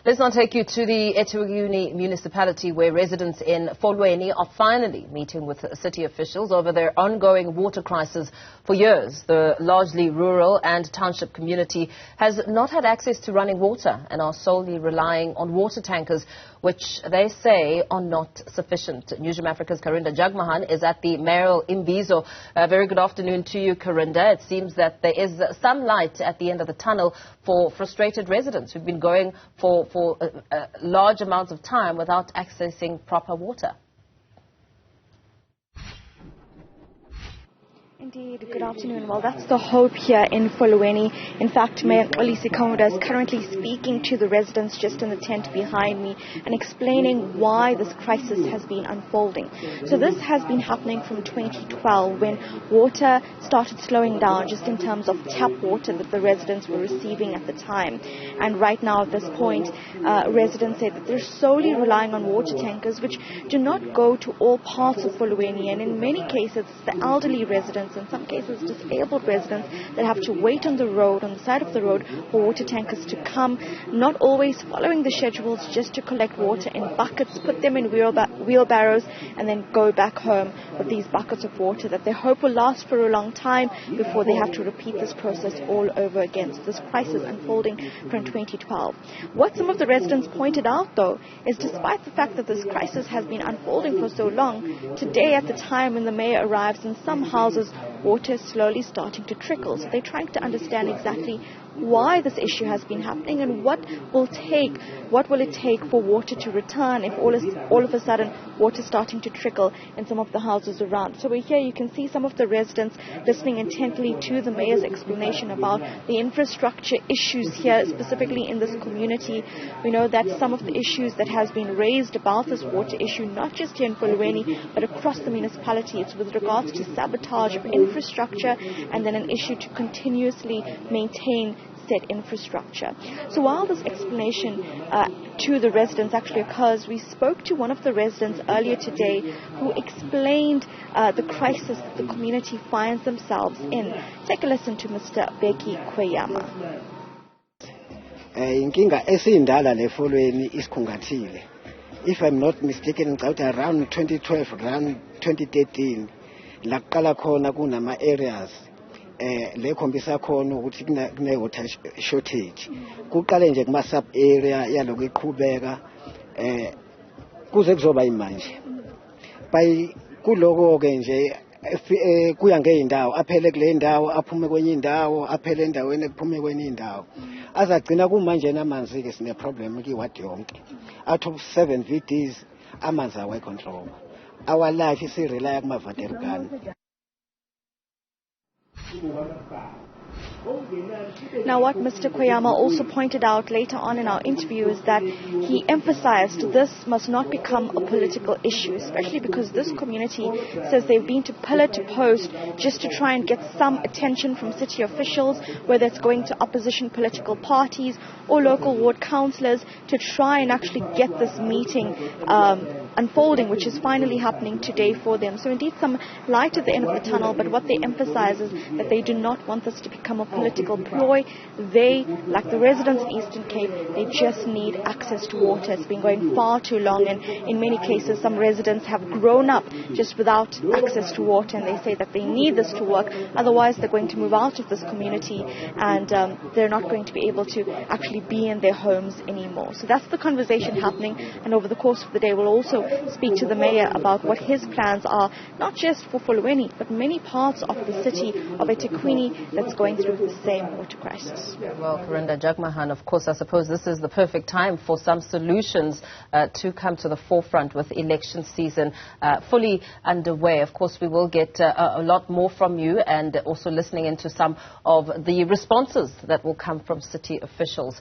Let's now take you to the eThekwini Municipality, where residents in Folweni are finally meeting with city officials over their ongoing water crisis for years. The largely rural and township community has not had access to running water and are solely relying on water tankers, which they say are not sufficient. Newzroom Afrika's Karinda Jagmohan is at the mayoral Imbizo. Very good afternoon to you, Karinda. It seems that there is some light at the end of the tunnel for frustrated residents who've been going for large amounts of time without accessing proper water. Indeed, good afternoon. Well, that's the hope here in Folweni. In fact, Mayor Karinda is currently speaking to the residents just in the tent behind me and explaining why this crisis has been unfolding. So this has been happening from 2012 when water started slowing down just in terms of tap water that the residents were receiving at the time. And right now at this point, residents say that they're solely relying on water tankers which do not go to all parts of Folweni, and in many cases it's the elderly residents, in some cases disabled residents, that have to wait on the side of the road for water tankers to come, not always following the schedules, just to collect water in buckets, put them in wheelbarrows and then go back home with these buckets of water that they hope will last for a long time before they have to repeat this process all over again. So this crisis unfolding from 2012. What some of the residents pointed out, though, is despite the fact that this crisis has been unfolding for so long, today at the time when the mayor arrives, in some houses water is slowly starting to trickle. So they're trying to understand exactly why this issue has been happening and what will it take for water to return if all of a sudden water is starting to trickle in some of the houses around. So here you can see some of the residents listening intently to the mayor's explanation about the infrastructure issues here, specifically in this community. We know that some of the issues that has been raised about this water issue, not just here in Folweni, but across the municipality, it's with regards to sabotage of infrastructure and then an issue to continuously maintain said infrastructure. So while this explanation to the residents actually occurs, we spoke to one of the residents earlier today who explained the crisis that the community finds themselves in. Take a listen to Mr. eThekwini. Inkinga esindala le Folweni isikhungathile. If I'm not mistaken, around 2012, around 2013, la kuqala khona kunama areas le khombisa khona ukuthi kune water shortage. Kuqale nje kuma sub area yaloko iqhubeka kuze kuzoba imanje. Bay kuloko ke nje kuya ngeindawo, aphele kule ndawo aphume kwenye indawo, aphele endaweni ephume kwenye indawo. Azagcina kumanje namanzi ke sine problem ki ward yonke. Out of 7 VDs amanzi awe control. Our life is rely kuma vatergan. Now, what Mr. Kweyama also pointed out later on in our interview is that he emphasized this must not become a political issue, especially because this community says they've been to pillar to post just to try and get some attention from city officials, whether it's going to opposition political parties or local ward councillors, to try and actually get this meeting unfolding, which is finally happening today for them. So indeed some light at the end of the tunnel, but what they emphasize is that they do not want this to become a political ploy. They, like the residents in Eastern Cape, they just need access to water. It's been going far too long, and in many cases some residents have grown up just without access to water, and they say that they need this to work, otherwise they're going to move out of this community and they're not going to be able to actually be in their homes anymore. So that's the conversation happening, and over the course of the day we'll also speak to the mayor about what his plans are, not just for Folweni, but many parts of the city of eThekwini that's going through the same water crisis. Well, Karinda Jagmohan, of course, I suppose this is the perfect time for some solutions to come to the forefront with election season fully underway. Of course, we will get a lot more from you, and also listening into some of the responses that will come from city officials.